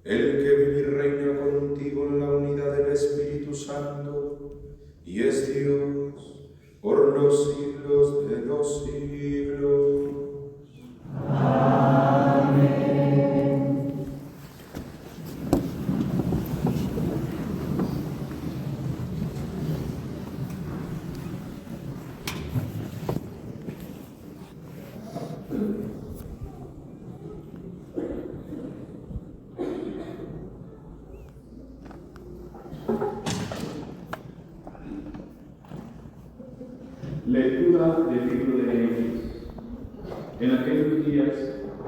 el que vive y reina contigo en la unidad del Espíritu Santo, y es Dios por los siglos de los siglos. Lectura del libro de Nehemías. En aquellos días,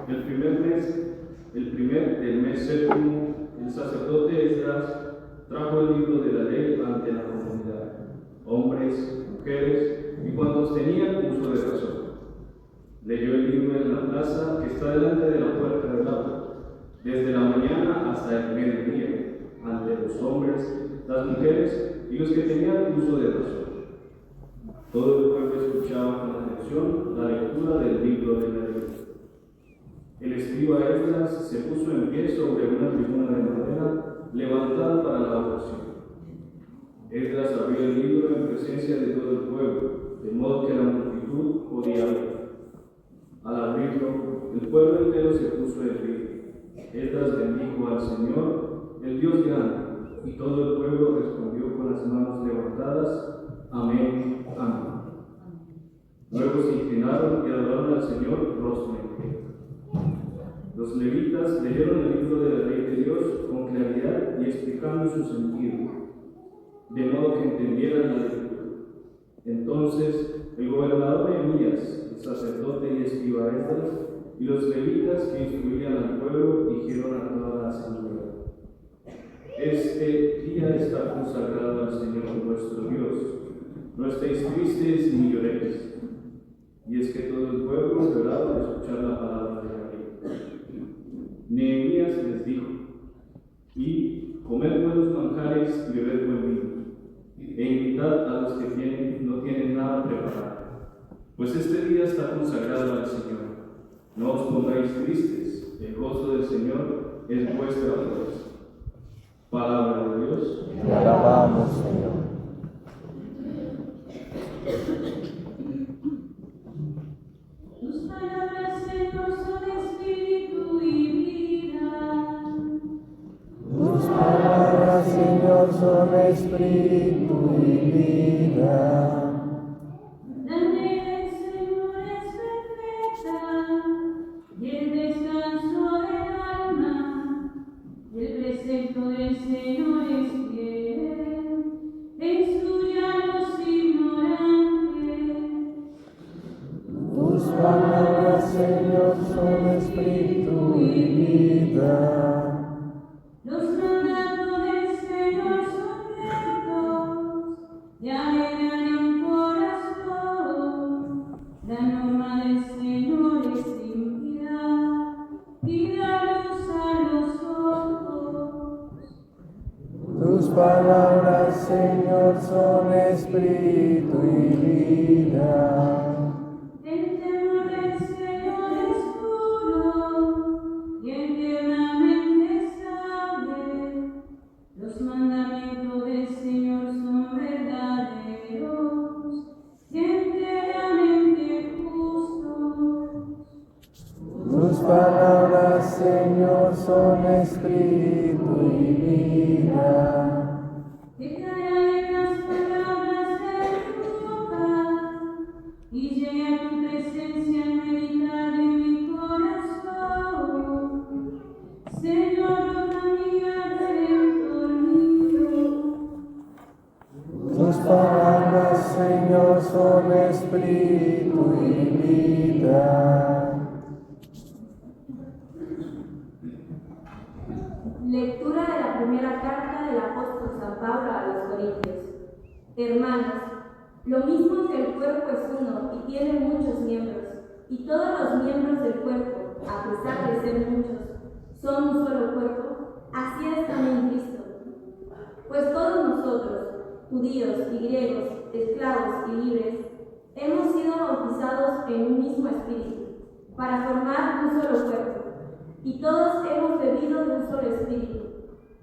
el primer del mes séptimo, el sacerdote Esdras trajo el libro de la ley ante la comunidad, hombres, mujeres y cuantos tenían uso de razón. Leyó el libro en la plaza que está delante de la puerta del agua, desde la mañana hasta el mediodía, ante los hombres, las mujeres y los que tenían uso de razón. Todo el pueblo escuchaba con atención la lectura del libro de la ley. El escriba Esdras se puso en pie sobre una tribuna de madera levantada para la oración. Esdras abrió el libro en presencia de todo el pueblo, de modo que la multitud podía ver. Al abrirlo, el pueblo entero se puso en pie. Esdras bendijo al Señor, el Dios grande, y todo el pueblo respondió con las manos levantadas: Amén, amén. Luego se inclinaron y adoraron al Señor rostro en tierra. Los levitas leyeron el libro de la ley de Dios con claridad y explicando su sentido, de modo que entendieran la lectura. Entonces el gobernador Nehemías, el sacerdote y escriba Esdras, y los levitas que instruían al pueblo dijeron a toda la asamblea: Este día está consagrado al Señor vuestro Dios. No estéis tristes ni lloréis. Y es que todo el pueblo lloraba al escuchar la palabra de la ley. Nehemías les dijo: y comed buenos manjares y bebed buen vino, e invitad a los que no tienen nada preparado, pues este día está consagrado al Señor. No os pongáis tristes, el gozo del Señor es vuestra fuerza. Palabra de Dios. Te alabamos, Señor. Tus palabras, Señor, son espíritu y vida. Tus palabras, Señor, son espíritu y vida. La ley del Señor es perfecta y el descanso del alma. El precepto del Señor es fiel e instruye a los ignorantes. Tus palabras, Señor, son espíritu y vida. Los mandatos del Señor son rectos y alegran el corazón. La norma del Señor es limpia y da luz a los ojos. Tus palabras, Señor, son espíritu y vida. El temor del Señor es puro y eternamente estable. Los mandamientos del Señor son verdaderos y enteramente justos. Tus palabras, Señor, son espíritu y vida. Declararé las palabras de tu boca y llegué a tu presencia al meditar en mi corazón. Señor, roca mía, Redentor mío. Tus palabras, Señor, son espíritu y vida. Lectura de la primera carta del apóstol San Pablo a los Corintios. Hermanos, lo mismo que el cuerpo es uno y tiene muchos miembros, y todos los miembros del cuerpo, a pesar de ser muchos, son un solo cuerpo, así es también Cristo. Pues todos nosotros, judíos y griegos, esclavos y libres, hemos sido bautizados en un mismo espíritu, para formar un solo cuerpo, y todos hemos bebido de un solo espíritu,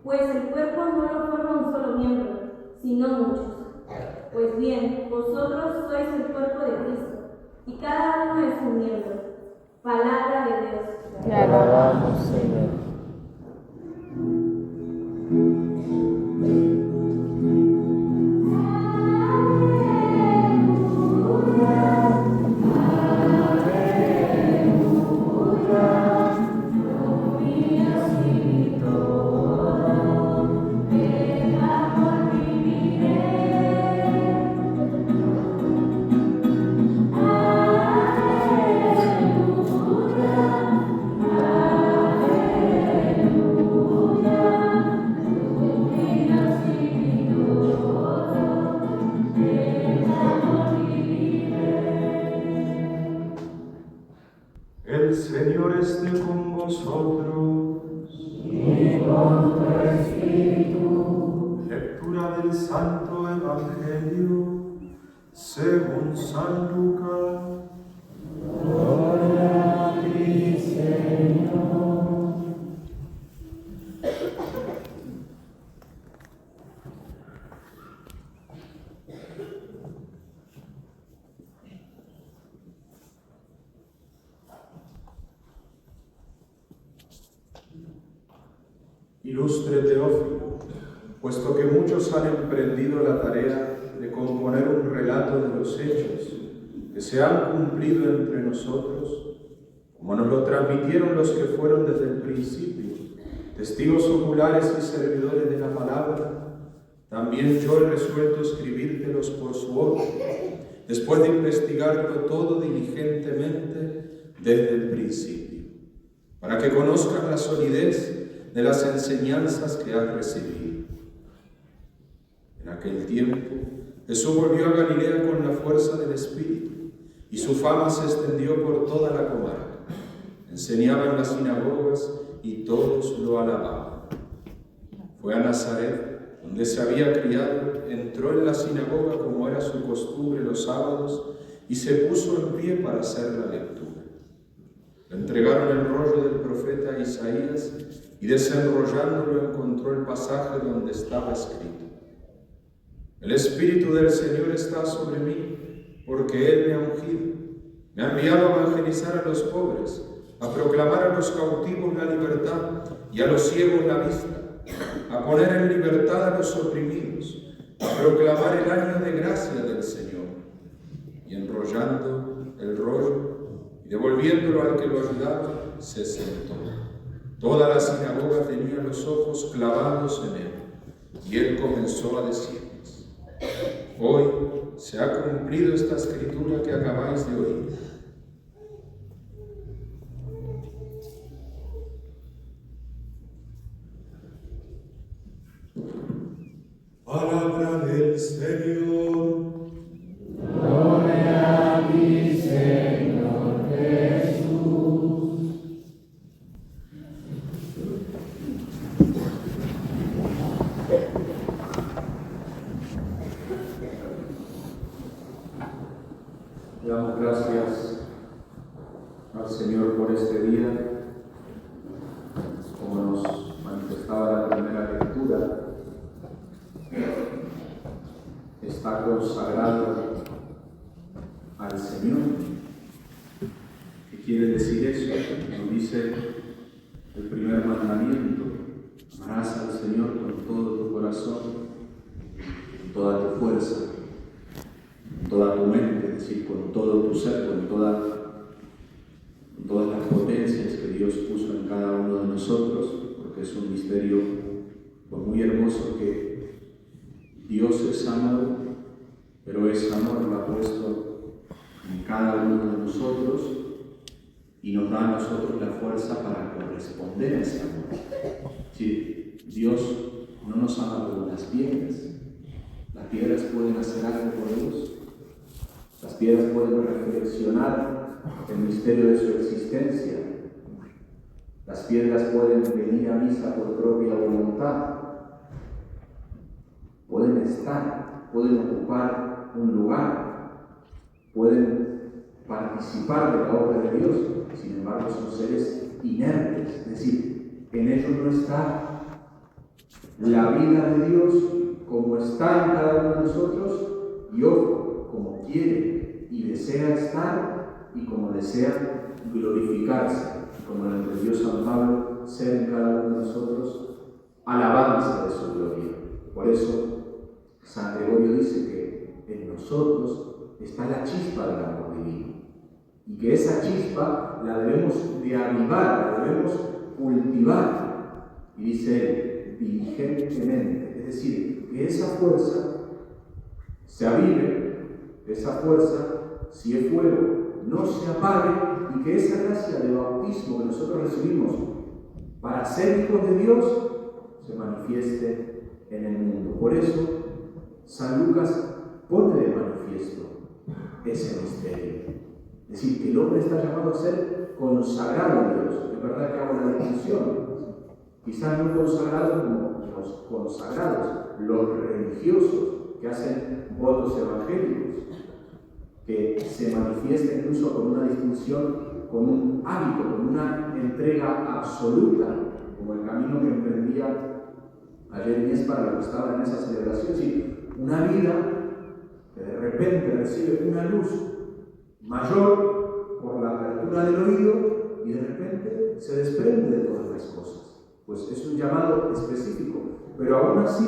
pues el cuerpo no lo forma un solo miembro, sino muchos. Pues bien, vosotros sois el cuerpo de Cristo, y cada uno es un miembro. Palabra de Dios. Te alabamos, Señor. El Señor esté con vosotros. Y con tu espíritu. Lectura del Santo Evangelio según San Lucas. Gloria a ti, Señor. Ilustre Teófilo, puesto que muchos han emprendido la tarea de componer un relato de los hechos que se han cumplido entre nosotros, como nos lo transmitieron los que fueron desde el principio, testigos oculares y servidores de la palabra, también yo he resuelto escribírtelos por su orden, después de investigarlo todo diligentemente desde el principio, para que conozcan la solidez de las enseñanzas que has recibido. En aquel tiempo, Jesús volvió a Galilea con la fuerza del Espíritu, y su fama se extendió por toda la comarca. Enseñaba en las sinagogas y todos lo alababan. Fue a Nazaret, donde se había criado, entró en la sinagoga como era su costumbre los sábados, y se puso en pie para hacer la lectura. Le entregaron el rollo del profeta Isaías, y desenrollándolo encontró el pasaje donde estaba escrito: El Espíritu del Señor está sobre mí, porque Él me ha ungido. Me ha enviado a evangelizar a los pobres, a proclamar a los cautivos la libertad y a los ciegos la vista, a poner en libertad a los oprimidos, a proclamar el año de gracia del Señor. Y enrollando el rollo y devolviéndolo al que lo ayudaba, se sentó. Toda la sinagoga tenía los ojos clavados en él, y él comenzó a decirles: Hoy se ha cumplido esta escritura que acabáis de oír. Palabra del Señor. Gloria a ti, Señor Jesús. Le damos gracias al Señor por este día, como nos manifestaba la primera lectura. Está consagrado al Señor. ¿Qué quiere decir eso? Nos dice el primer mandamiento: amarás al Señor con todo tu corazón, con toda tu fuerza, con toda tu mente, es decir, con todo tu ser, con todas las potencias que Dios puso en cada uno de nosotros, porque es un misterio muy hermoso que Dios es amor, pero ese amor lo ha puesto en cada uno de nosotros y nos da a nosotros la fuerza para corresponder a ese amor. Sí, Dios no nos ama por las piedras. Las piedras pueden hacer algo por Dios. Las piedras pueden reflexionar el misterio de su existencia. Las piedras pueden venir a misa por propia voluntad. Pueden estar, pueden ocupar un lugar, pueden participar de la obra de Dios, sin embargo son seres inertes, es decir, en ellos no está la vida de Dios como está en cada uno de nosotros y ojo, como quiere y desea estar y como desea glorificarse, como lo entendió San Pablo, ser en cada uno de nosotros alabanza de su gloria. Por eso San Gregorio dice que en nosotros está la chispa del amor divino y que esa chispa la debemos de avivar, la debemos cultivar. Y dice él, diligentemente, es decir, que esa fuerza se avive, que esa fuerza, si es fuego, no se apague y que esa gracia de bautismo que nosotros recibimos para ser hijos de Dios se manifieste en el mundo. Por eso San Lucas pone de manifiesto ese misterio. Es decir, que el hombre está llamado a ser consagrado a Dios. Es verdad que hago una distinción. Quizás no consagrados como los consagrados, los religiosos que hacen votos evangélicos, que se manifiesta incluso con una distinción, con un hábito, con una entrega absoluta, como el camino que emprendía ayer Inés para lo que estaba en esa celebración. Es decir, una vida que de repente recibe una luz mayor por la apertura del oído y de repente se desprende de todas las cosas. Pues es un llamado específico, pero aún así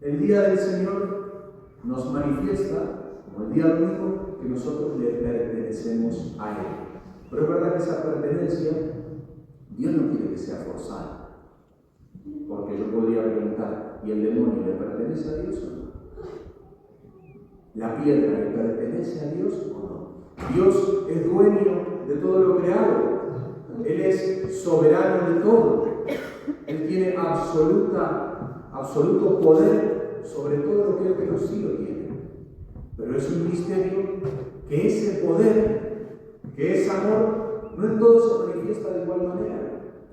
el día del Señor nos manifiesta, como el día domingo, que nosotros le pertenecemos a Él. Pero es verdad que esa pertenencia Dios no quiere que sea forzada, porque yo podría preguntar, ¿y el demonio le pertenece a Dios o no? ¿La piedra le pertenece a Dios o no? Dios es dueño de todo lo creado. Él es soberano de todo. Él tiene absoluto poder sobre todo lo que Él creó, sí lo tiene. Pero es un misterio que ese poder, que ese amor, no en todos se manifiesta de igual manera.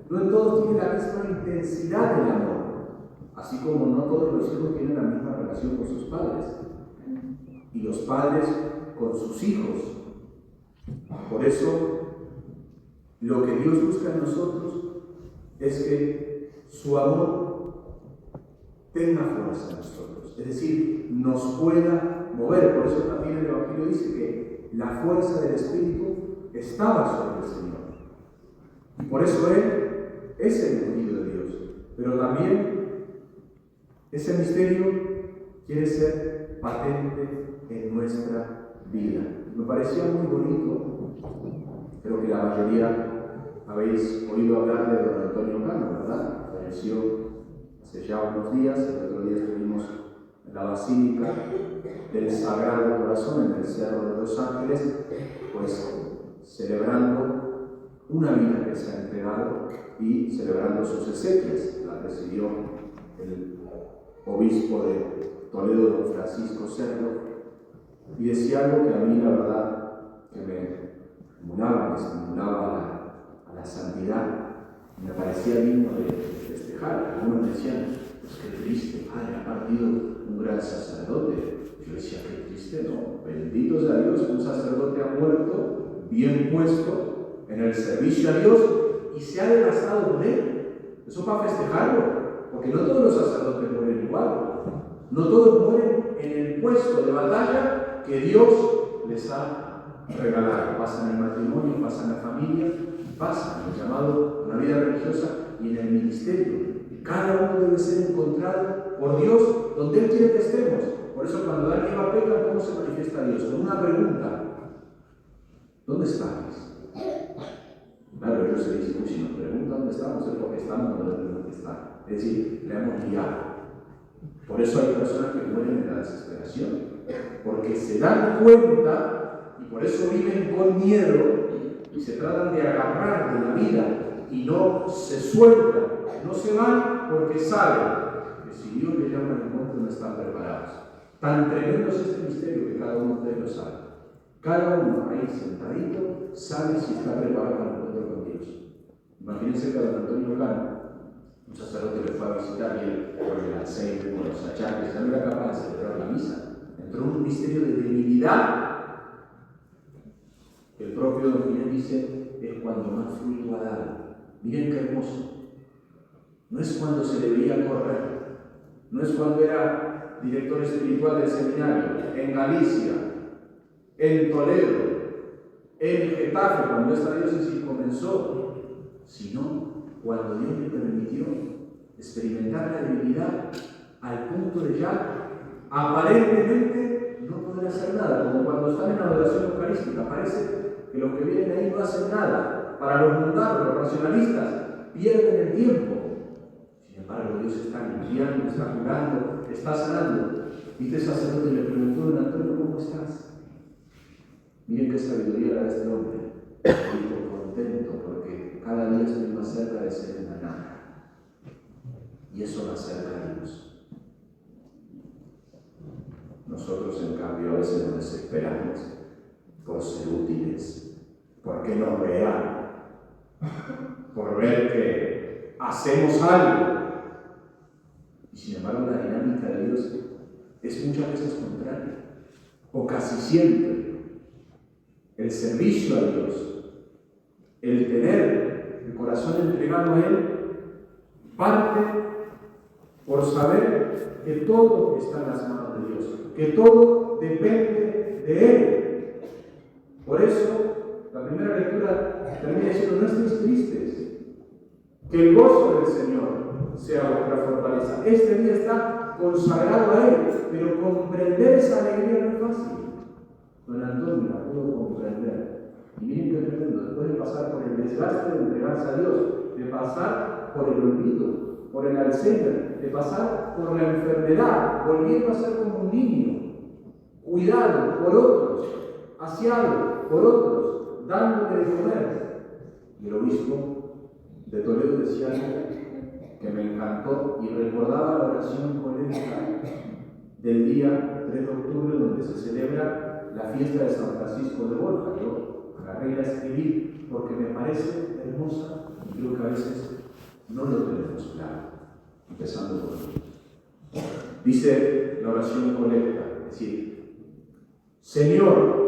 No en todos tiene la misma intensidad del amor. Así como no todos los hijos tienen la misma relación con sus padres. Y los padres con sus hijos. Por eso, lo que Dios busca en nosotros es que su amor tenga fuerza en nosotros, es decir, nos pueda mover. Por eso también el Evangelio dice que la fuerza del Espíritu estaba sobre el Señor. Y por eso Él es el ungido de Dios. Pero también ese misterio quiere ser patente en nuestra vida. Me parecía muy bonito, creo que la mayoría habéis oído hablar de don Antonio Cano, ¿verdad? Falleció hace ya unos días. El otro día estuvimos en la Basílica del Sagrado Corazón, en el Cerro de los Ángeles, pues celebrando una vida que se ha entregado y celebrando sus exequias. La presidió el obispo de Toledo, don Francisco Cerro, y decía algo que a mí, la verdad, que me estimulaba a la santidad, me parecía digno de festejar. Algunos decían, pues qué triste, padre, ha partido un gran sacerdote. Yo decía, qué triste, no, bendito sea Dios, un sacerdote ha muerto, bien puesto, en el servicio a Dios, y se ha desgastado con él. Eso para festejarlo, porque no todos los sacerdotes mueren igual. No todos mueren en el puesto de batalla que Dios les ha regalado. Pasa en el matrimonio, pasa en la familia, pasa en el llamado a la vida religiosa y en el ministerio. Y cada uno debe ser encontrado por Dios donde Él quiere que estemos. Por eso cuando Adán y Eva pecan, ¿cómo se manifiesta Dios? Con una pregunta. ¿Dónde estáis? Claro, ellos se dicen, si nos preguntan dónde estamos, es porque estamos donde tenemos que estar. Es decir, le hemos guiado. Por eso hay personas que mueren en la desesperación, porque se dan cuenta y por eso viven con miedo y se tratan de agarrar de la vida y no se sueltan, no se van porque saben que si Dios les llama al encuentro no están preparados. Tan tremendo es este misterio que cada uno de ustedes lo sabe. Cada uno ahí sentadito sabe si está preparado para el encuentro con Dios. Imagínense que a don Antonio Cano, un sacerdote le fue a visitar y él, con el aceite, con los achaques, ya no era capaz de celebrar la misa. Entró en un misterio de debilidad propio Don Ginés dice, es cuando más fruto ha dado. Miren qué hermoso. No es cuando se debería correr, no es cuando era director espiritual del seminario, en Galicia, en Toledo, en Getafe, cuando esta diócesis comenzó, sino cuando Dios le permitió experimentar la divinidad al punto de ya aparentemente no poder hacer nada, como cuando están en adoración eucarística, parece que los que vienen ahí no hacen nada. Para los mundanos, los racionalistas, pierden el tiempo. Sin embargo, Dios está limpiando, está curando, está sanando. Y este sacerdote le preguntó a don Antonio, ¿cómo estás? Miren qué sabiduría la de este hombre. Dijo, contento, porque cada día estoy más cerca de ser una nada. Y eso me acerca a Dios. Nosotros, en cambio, a veces nos desesperamos por ser útiles, porque nos vean, por ver que hacemos algo. Y sin embargo, la dinámica de Dios es muchas veces contraria, o casi siempre. El servicio a Dios, el tener el corazón entregado a Él, parte por saber que todo está en las manos de Dios, que todo depende de Él. Por eso, la primera lectura termina diciendo, no estéis tristes, que el gozo del Señor sea vuestra fortaleza. Este día está consagrado a Él, pero comprender esa alegría no es fácil. Don Antonio la pudo comprender. Y miren qué tremendo, después de pasar por el desgaste de entregarse a Dios, de pasar por el olvido, por el Alzheimer, de pasar por la enfermedad, volviendo a ser como un niño, cuidado por otros, aseado por otros, dándole de comer. Y el obispo de Toledo decía algo que me encantó y recordaba la oración colecta del día 3 de octubre, donde se celebra la fiesta de San Francisco de Borja. Yo agarré a escribir porque me parece hermosa y creo que a veces no lo tenemos claro, empezando por aquí. Dice la oración colecta, es decir, Señor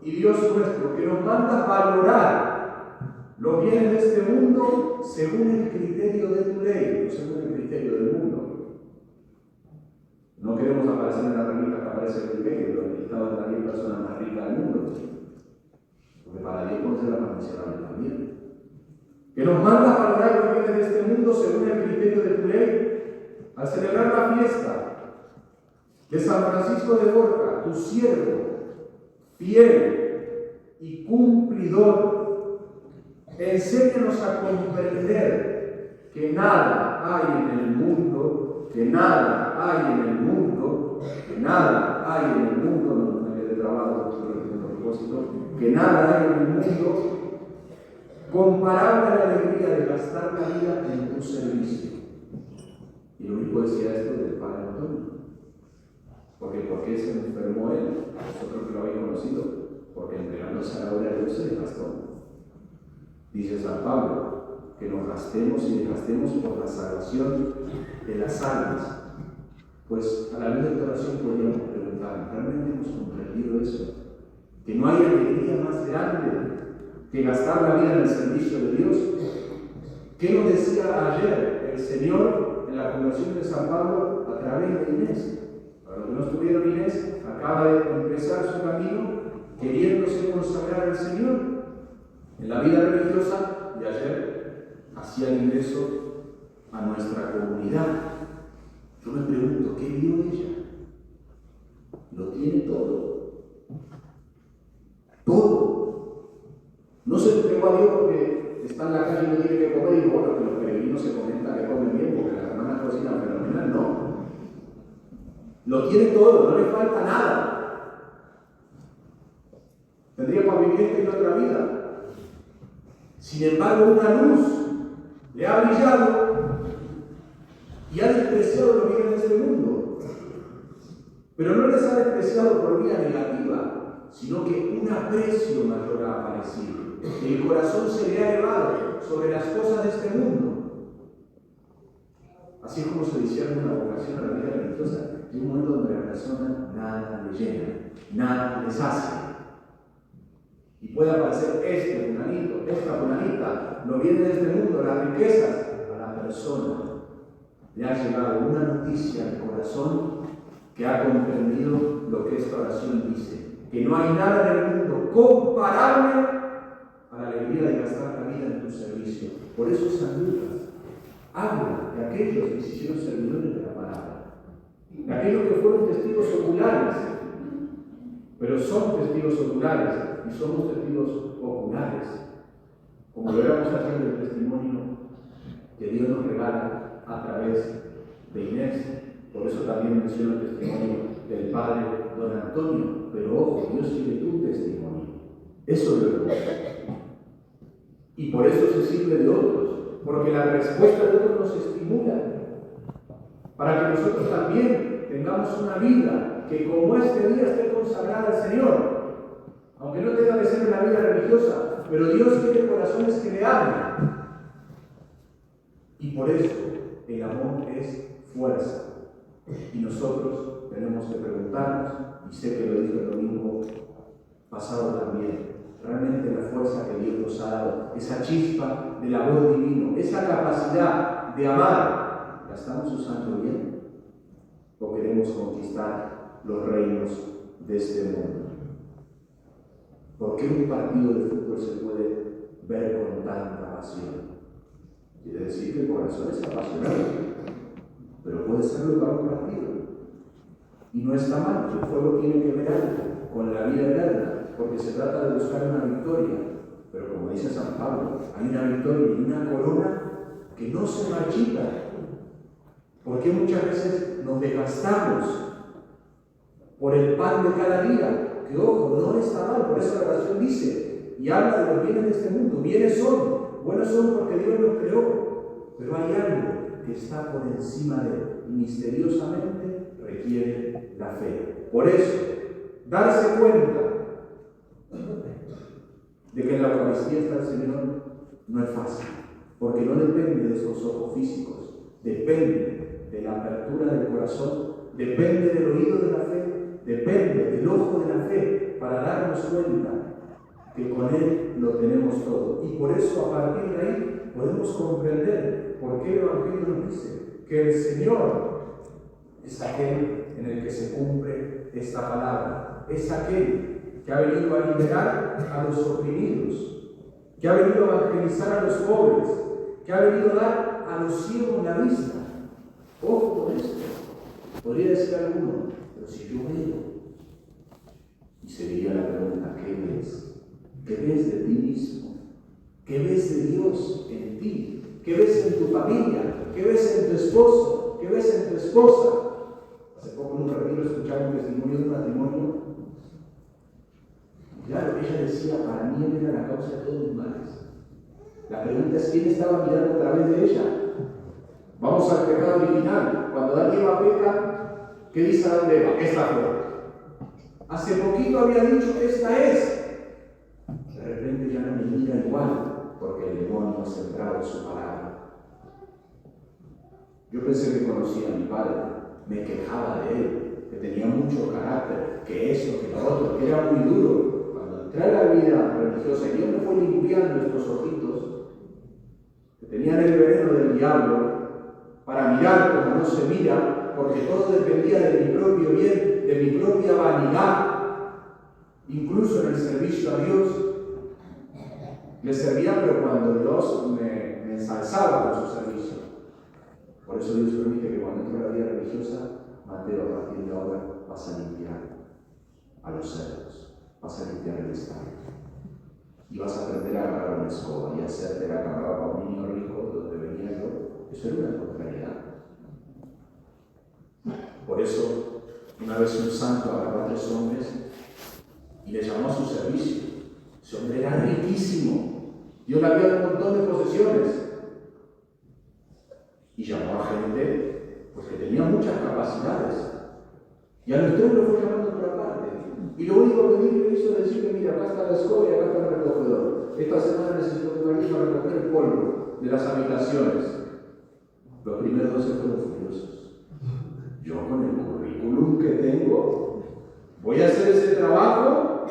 y Dios nuestro, que nos manda valorar los bienes de este mundo según el criterio de tu ley, no según el criterio del mundo. No queremos aparecer en la revista que aparece el criterio, el listado de las 10 personas más ricas del mundo, porque para Dios puede ser la más miserable también. Que nos manda a valorar los bienes de este mundo según el criterio de tu ley, al celebrar la fiesta de San Francisco de Borja, tu siervo, fiel y cumplidor, enséñanos a comprender que nada hay en el mundo, que nada hay en el mundo, que nada hay en el mundo, no me quedé trabado a propósito, que nada hay en el mundo comparable a la alegría de gastar la vida en tu servicio. Y lo único decía esto del Padre Antonio. ¿Por qué se enfermó él? Vosotros que lo habéis conocido, porque entregándose a la obra de Dios se desgastó. Dice San Pablo, que nos gastemos y desgastemos por la salvación de las almas. Pues a la luz de esta oración podríamos preguntar, ¿realmente hemos comprendido eso? Que no hay alegría más grande que gastar la vida en el servicio de Dios. ¿Qué nos decía ayer el Señor en la fundación de San Pablo a través de Inés? Para los que no estuvieron, Inés acaba de empezar su camino queriéndose consagrar al Señor en la vida religiosa, y ayer hacía el ingreso a nuestra comunidad. Yo me pregunto, ¿qué vio ella? Lo tiene todo. Todo. No se entregó a Dios porque está en la calle y no tiene que comer, y digo, bueno, que los peregrinos se comenta que comen bien porque las hermanas cocinan fenomenal. No. Lo tiene todo, no le falta nada. Tendría para vivir esta y otra vida. Sin embargo, una luz le ha brillado y ha despreciado los bienes de este mundo. Pero no les ha despreciado por vía negativa, sino que un aprecio mayor ha aparecido. El corazón se le ha elevado sobre las cosas de este mundo. Así es como se discierne una vocación a la vida religiosa. Hay un momento donde la persona nada le llena, nada le sacia. Y puede aparecer este fulanito, esta fulanita, no viene de este mundo, las riquezas. A la persona le ha llegado una noticia al corazón que ha comprendido lo que esta oración dice, que no hay nada en el mundo comparable a la alegría de gastar la vida en tu servicio. Por eso San Lucas habla de aquellos que se hicieron servidores de la palabra, de aquellos que fueron testigos oculares, pero son testigos oculares y somos testigos oculares, como lo éramos haciendo el testimonio que Dios nos regala a través de Inés. Por eso también menciono el testimonio del padre don Antonio, pero ojo, Dios quiere tu testimonio. Eso es lo que y por eso se sirve de otros, porque la respuesta de otros nos estimula, para que nosotros también tengamos una vida que como este día esté consagrada al Señor, aunque no tenga que ser una vida religiosa, pero Dios quiere corazones que le amen. Y por eso el amor es fuerza. Y nosotros tenemos que preguntarnos, y sé que lo dije el domingo pasado también, realmente la fuerza que Dios nos ha dado, esa chispa del amor divino, esa capacidad de amar, ¿la estamos usando bien? ¿O queremos conquistar los reinos de este mundo? ¿Por qué un partido de fútbol se puede ver con tanta pasión? Quiere decir que el corazón es apasionado, pero puede serlo para un partido. Y no está mal, el juego tiene que ver algo con la vida eterna, porque se trata de buscar una victoria. Pero como dice San Pablo, hay una victoria y una corona que no se marchita. Porque muchas veces nos desgastamos por el pan de cada día, que ojo, no está mal, por eso la oración dice, y habla de los bienes de este mundo. Bienes son, buenos son porque Dios los creó, pero hay algo que está por encima de él y misteriosamente requiere la fe. Por eso, darse cuenta de que en la Eucaristía está el Señor no es fácil, porque no depende de esos ojos físicos, depende de la apertura del corazón, depende del oído de la fe, depende del ojo de la fe, para darnos cuenta que con Él lo tenemos todo. Y por eso a partir de ahí podemos comprender por qué el Evangelio nos dice que el Señor es aquel en el que se cumple esta palabra, es aquel que ha venido a liberar a los oprimidos, que ha venido a evangelizar a los pobres, que ha venido a dar a los ciegos la vista. Ojo con esto. Podría decir alguno, pero si yo veo, y sería la pregunta, ¿qué ves? ¿Qué ves de ti mismo? ¿Qué ves de Dios en ti? ¿Qué ves en tu familia? ¿Qué ves en tu esposo? ¿Qué ves en tu esposa? Hace poco en un retiro escuchaba un testimonio de un matrimonio. Claro, ella decía, para mí él era la causa de todos mis males. La pregunta es, ¿quién estaba mirando a través de ella? Vamos al pecado original. Cuando Adán y Eva peca, ¿qué dice Adán de Eva? Esta fue. Hace poquito había dicho, esta es. De repente ya no me mira igual, porque el demonio ha sembrado su palabra. Yo pensé que conocía a mi padre, me quejaba de él, que tenía mucho carácter, que eso, que lo otro, que era muy duro. Cuando entré a la vida religiosa y Dios me fue limpiando estos ojitos, que tenían el veneno del diablo, para mirar como no se mira, porque todo dependía de mi propio bien, de mi propia vanidad, incluso en el servicio a Dios. Le servía, pero cuando Dios me ensalzaba con su servicio. Por eso Dios permite que cuando entre la vida religiosa, Mateo, a partir de ahora, vas a limpiar a los cerdos, vas a limpiar el estadio. Y vas a aprender a agarrar una escoba y hacerte la cama para un niño rico donde venía yo. Eso era una contrariedad. Por eso, una vez un santo agarró a 3 hombres y les llamó a su servicio. Ese hombre era riquísimo. Dios le había dado un montón de posesiones. Y llamó a gente pues, que tenía muchas capacidades. Y a los 3 lo fue llamando por aparte. Y lo único que hizo es decirle, mira, acá está la escoba y acá está el recogedor. Esta semana necesito que vayas a recoger el polvo de las habitaciones. Los primeros 2 se fueron furiosos. Yo con el currículum que tengo, voy a hacer ese trabajo.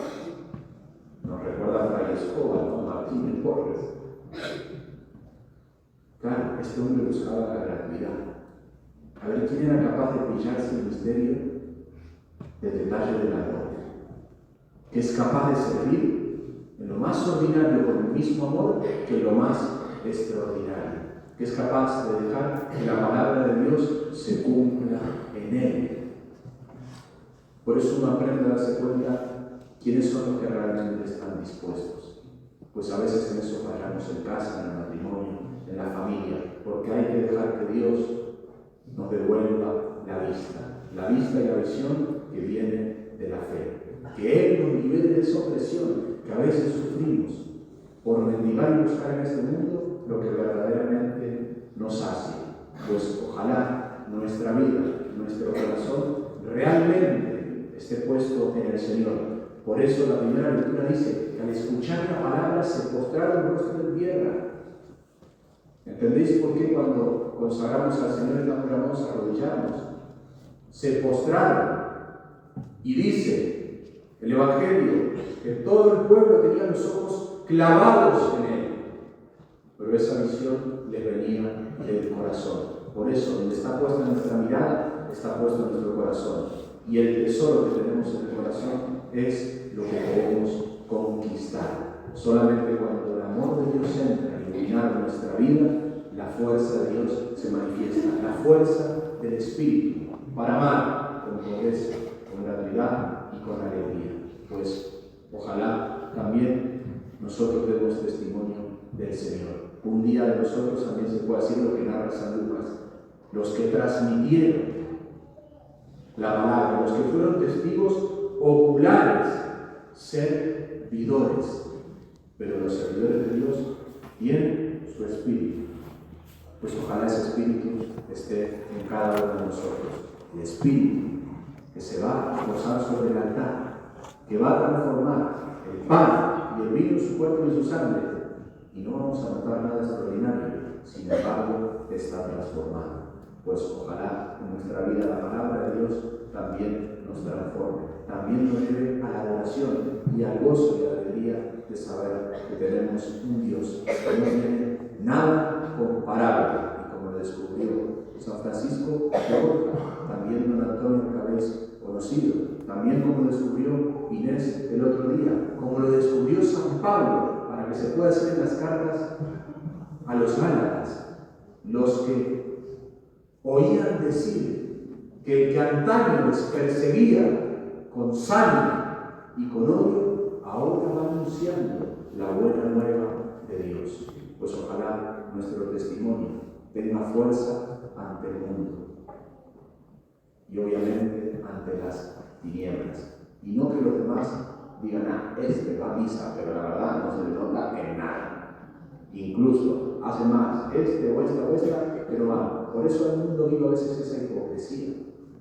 No recuerda a Fray Escobar, ¿no? Martínez Porres. Claro, este hombre buscaba la gratuidad. A ver quién era capaz de pillarse el misterio del detalle del amor, que es capaz de servir en lo más ordinario con el mismo amor que en lo más extraordinario, que es capaz de dejar que la palabra de Dios se cumpla en él. Por eso uno aprende a darse cuenta quiénes son los que realmente están dispuestos. Pues a veces en eso fallamos en casa, en el matrimonio, en la familia, porque hay que dejar que Dios nos devuelva la vista y la visión que viene de la fe. Que Él nos libere de esa opresión que a veces sufrimos por mendigar y buscar en este mundo lo que verdaderamente nos hace. Pues ojalá nuestra vida, nuestro corazón realmente esté puesto en el Señor. Por eso la primera lectura dice que al escuchar la palabra se postraron rostro en tierra. ¿Entendéis por qué cuando consagramos al Señor y vamos a arrodillarnos? Se postraron. Y dice el Evangelio que todo el pueblo tenía los ojos clavados en Él. Pero esa visión les venía del corazón. Por eso, donde está puesta nuestra mirada, está puesto nuestro corazón. Y el tesoro que tenemos en el corazón es lo que queremos conquistar. Solamente cuando el amor de Dios entra a iluminar nuestra vida, la fuerza de Dios se manifiesta. La fuerza del Espíritu para amar con pobreza, con gratuidad y con alegría. Pues ojalá también nosotros demos testimonio del Señor. Un día de nosotros también se puede decir lo que narra San Lucas. Los que transmitieron la palabra, los que fueron testigos oculares, servidores. Pero los servidores de Dios tienen su espíritu. Pues ojalá ese espíritu esté en cada uno de nosotros. El espíritu que se va a posar sobre el altar, que va a transformar el pan y el vino en su cuerpo y su sangre. Y no vamos a notar nada extraordinario, sin embargo, está transformado. Pues ojalá en nuestra vida la palabra de Dios también nos transforme, también nos lleve a la adoración y al gozo y a la alegría de saber que tenemos un Dios que no tiene nada comparable. Y como lo descubrió San Francisco de Borja, también don Antonio Cabez conocido, también como lo descubrió Inés el otro día, como lo descubrió San Pablo, para que se pueda hacer en las cartas a los Gálatas, los que oían decir que el que antaño les perseguía con sangre y con odio, ahora va anunciando la buena nueva de Dios. Pues ojalá nuestro testimonio tenga fuerza ante el mundo y obviamente ante las tinieblas. Y no que los demás digan, este va a misa, pero la verdad no se le nota en nada. Incluso hace más, este o esta, pero va. Por eso el mundo vive a veces esa hipocresía,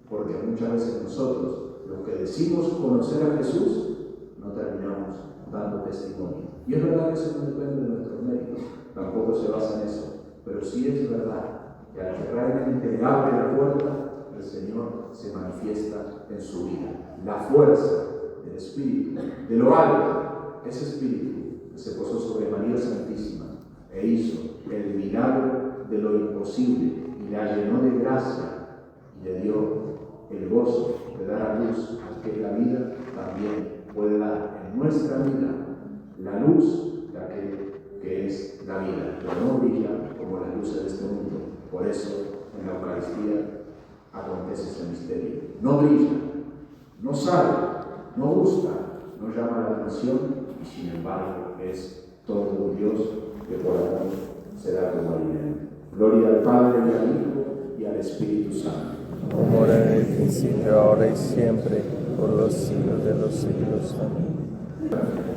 porque muchas veces nosotros, los que decimos conocer a Jesús, no terminamos dando testimonio. Y es verdad que eso no depende de nuestros méritos, tampoco se basa en eso, pero sí es verdad que al que realmente le abre la puerta, el Señor se manifiesta en su vida. La fuerza del Espíritu, de lo alto, ese Espíritu que se posó sobre María Santísima e hizo el milagro de lo imposible y la llenó de gracia y le dio el gozo de dar a luz al que la vida también puede dar en nuestra vida la luz de aquel que es la vida, pero no brilla como las luces de este mundo. Por eso en la Eucaristía acontece ese misterio. No brilla, no sale, no gusta, no llama la atención y sin embargo es todo un Dios que por amor se da como alimento. Gloria al Padre y al Hijo y al Espíritu Santo. Como era en el principio, ahora y siempre, por los siglos de los siglos. Amén.